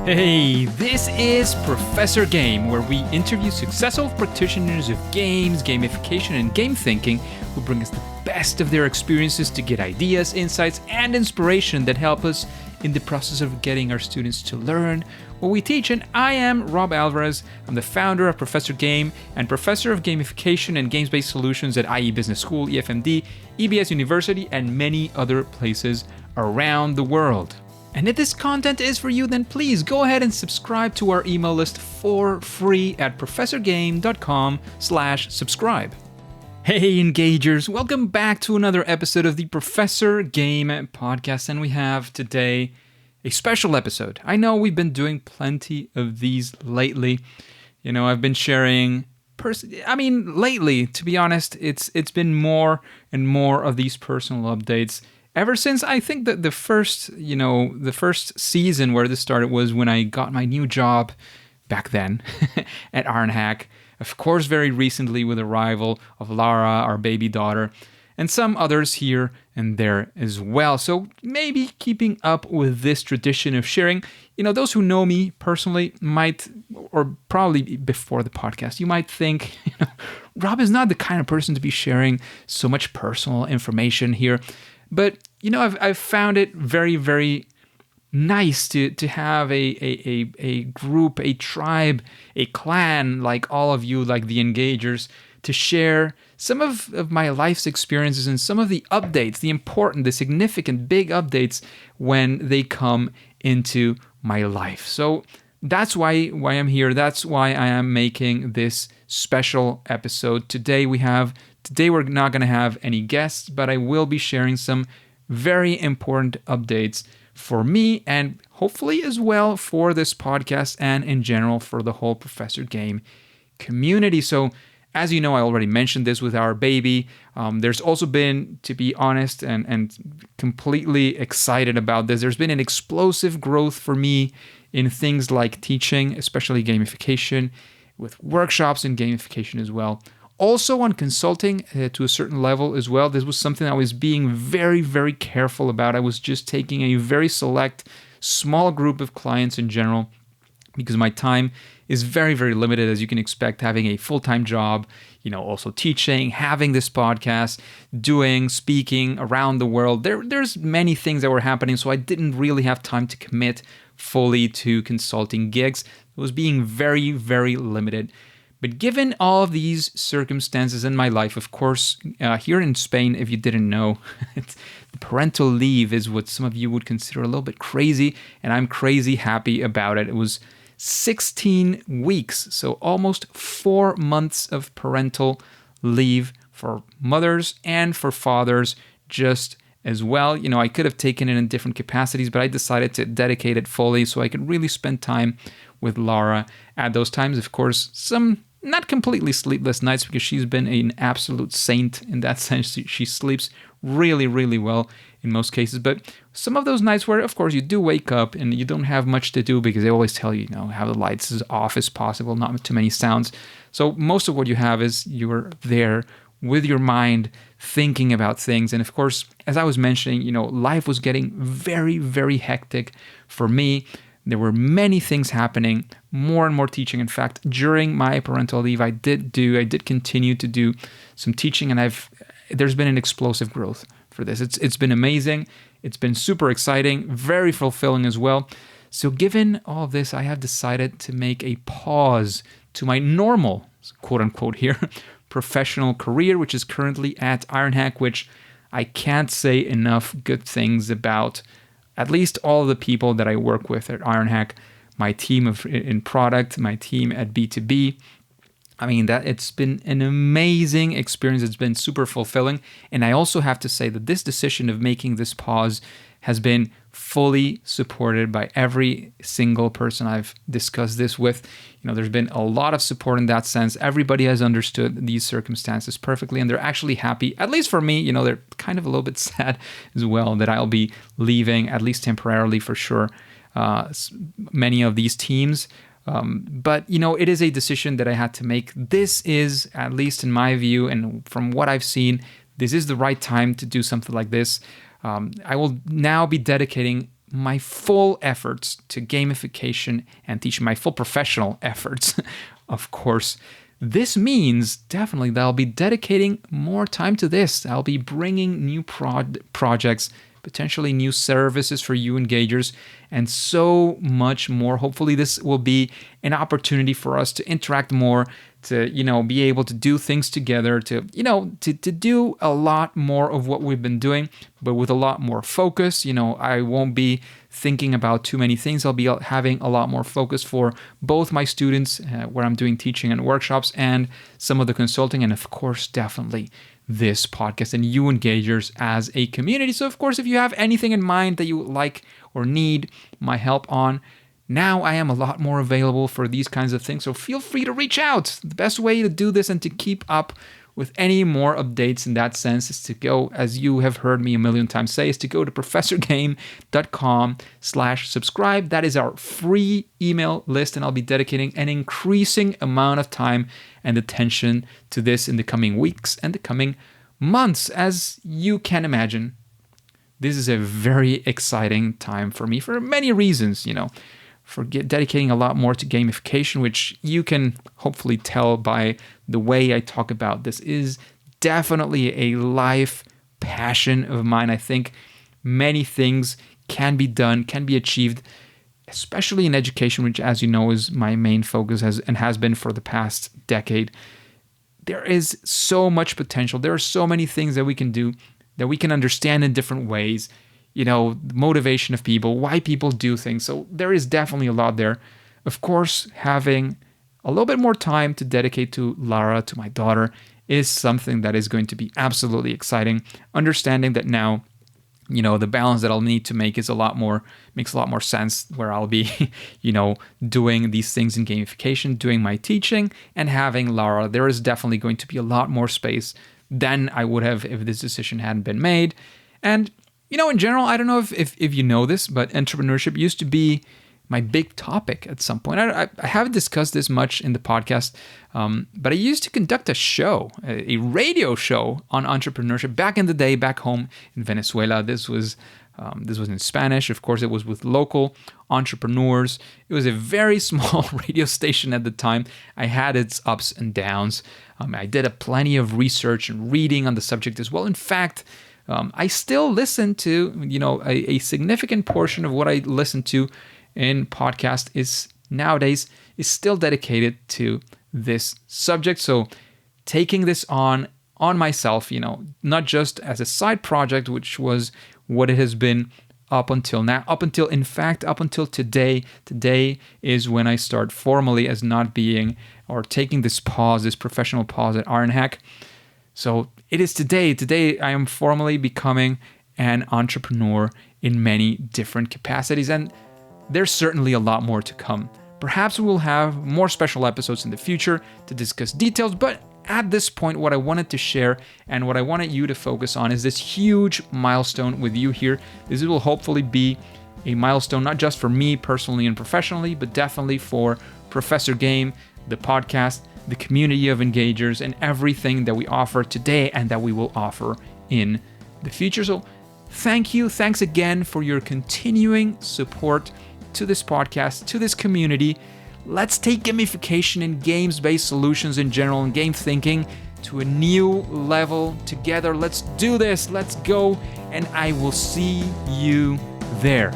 Hey, this is Professor Game, where we interview successful practitioners of games, gamification, and game thinking who bring us the best of their experiences to get ideas, insights, and inspiration that help us in the process of getting our students to learn what we teach. And I am Rob Alvarez. I'm the founder of Professor Game and professor of gamification and games-based solutions at IE Business School, EFMD, EBS University, and many other places around the world. And if this content is for you, then please go ahead and subscribe to our email list for free at professorgame.com/subscribe. Hey engagers, welcome back to another episode of the Professor Game podcast, and we have today a special episode. I know we've been doing plenty of these lately. I've been sharing lately, to be honest, it's been more and more of these personal updates. Ever since I think that the first season where this started was when I got my new job back then at Ironhack. Of course, very recently with the arrival of Lara, our baby daughter, and some others here and there as well. So maybe keeping up with this tradition of sharing, those who know me personally might, or probably before the podcast, you might think, Rob is not the kind of person to be sharing so much personal information here. But, I've found it very, very nice to have a group, a tribe, a clan, like all of you, like the Engagers, to share some of my life's experiences and some of the updates, the important, the significant, big updates when they come into my life. So that's why I'm here. That's why I am making this special episode. Today we're not going to have any guests, but I will be sharing some very important updates for me and hopefully as well for this podcast and in general for the whole Professor Game community. So as you know, I already mentioned this with our baby. There's also been, to be honest and completely excited about this, there's been an explosive growth for me in things like teaching, especially gamification, with workshops in gamification as well. Also on consulting to a certain level as well. This was something I was being very, very careful about. I was just taking a very select, small group of clients in general because my time is very, very limited, as you can expect, having a full-time job, also teaching, having this podcast, speaking around the world. There's many things that were happening, so I didn't really have time to commit fully to consulting gigs. It was being very, very limited. But given all of these circumstances in my life, of course, here in Spain, if you didn't know, the parental leave is what some of you would consider a little bit crazy, and I'm crazy happy about it. It was 16 weeks, so almost 4 months of parental leave for mothers and for fathers just as well. I could have taken it in different capacities, but I decided to dedicate it fully so I could really spend time with Lara at those times. Of course, some not completely sleepless nights because she's been an absolute saint in that sense. She sleeps really, really well in most cases. But some of those nights where, of course, you do wake up and you don't have much to do because they always tell you, have the lights as off as possible, not too many sounds. So most of what you have is you're there with your mind thinking about things. And of course, as I was mentioning, life was getting very, very hectic for me. There were many things happening, more and more teaching. In fact, during my parental leave, I did continue to do some teaching, and there's been an explosive growth for this. It's been amazing. It's been super exciting, very fulfilling as well. So given all of this, I have decided to make a pause to my normal, quote unquote here, professional career, which is currently at Ironhack, which I can't say enough good things about. At least all of the people that I work with at Ironhack, my team in product, my team at B2B. That it's been an amazing experience. It's been super fulfilling. And I also have to say that this decision of making this pause has been fully supported by every single person I've discussed this with. There's been a lot of support in that sense. Everybody has understood these circumstances perfectly, and they're actually happy. At least for me, they're kind of a little bit sad as well that I'll be leaving, at least temporarily for sure, many of these teams. But it is a decision that I had to make. This is, at least in my view, and from what I've seen, this is the right time to do something like this. I will now be dedicating my full efforts to gamification and teach my full professional efforts, of course, this means definitely that I'll be dedicating more time to this. I'll be bringing new projects, potentially new services for you engagers, and so much more. Hopefully this will be an opportunity for us to interact more, to, be able to do things together, to do a lot more of what we've been doing, but with a lot more focus. I won't be thinking about too many things. I'll be having a lot more focus for both my students, where I'm doing teaching and workshops, and some of the consulting, and of course, definitely this podcast and you engagers as a community. So of course, if you have anything in mind that you would like or need my help on, now I am a lot more available for these kinds of things. So feel free to reach out. The best way to do this and to keep up with any more updates in that sense is to go, as you have heard me a million times say, is to go to professorgame.com/subscribe. That is our free email list, and I'll be dedicating an increasing amount of time and attention to this in the coming weeks and the coming months. As you can imagine, this is a very exciting time for me for many reasons, for dedicating a lot more to gamification, which you can hopefully tell by the way I talk about this is definitely a life passion of mine. I think many things can be done, can be achieved, especially in education, which, as you know, is my main focus and has been for the past decade. There is so much potential. There are so many things that we can do, that we can understand in different ways, motivation of people, why people do things. So there is definitely a lot there. Of course, having a little bit more time to dedicate to Lara, to my daughter, is something that is going to be absolutely exciting. Understanding that now, the balance that I'll need to make makes a lot more sense, where I'll be, doing these things in gamification, doing my teaching, and having Lara. There is definitely going to be a lot more space than I would have if this decision hadn't been made. And in general, I don't know if you know this, but entrepreneurship used to be my big topic at some point. I haven't discussed this much in the podcast, but I used to conduct a show, a radio show on entrepreneurship back in the day, back home in Venezuela. This was in Spanish. Of course, it was with local entrepreneurs. It was a very small radio station at the time. I had its ups and downs. I did plenty of research and reading on the subject as well. In fact, I still listen to, a significant portion of what I listen to in podcast is still dedicated to this subject. So taking this on myself, not just as a side project, which was what it has been up until now, up until today. Today is when I start formally as not being or taking this professional pause at RNHack. So it is today. Today I am formally becoming an entrepreneur in many different capacities, and there's certainly a lot more to come. Perhaps we will have more special episodes in the future to discuss details, but at this point, what I wanted to share and what I wanted you to focus on is this huge milestone with you here. This will hopefully be a milestone, not just for me personally and professionally, but definitely for Professor Game, the podcast, the community of engagers, and everything that we offer today and that we will offer in the future. So thank you. Thanks again for your continuing support to this podcast, to this community. Let's take gamification and games-based solutions in general and game thinking to a new level together. Let's do this. Let's go. And I will see you there.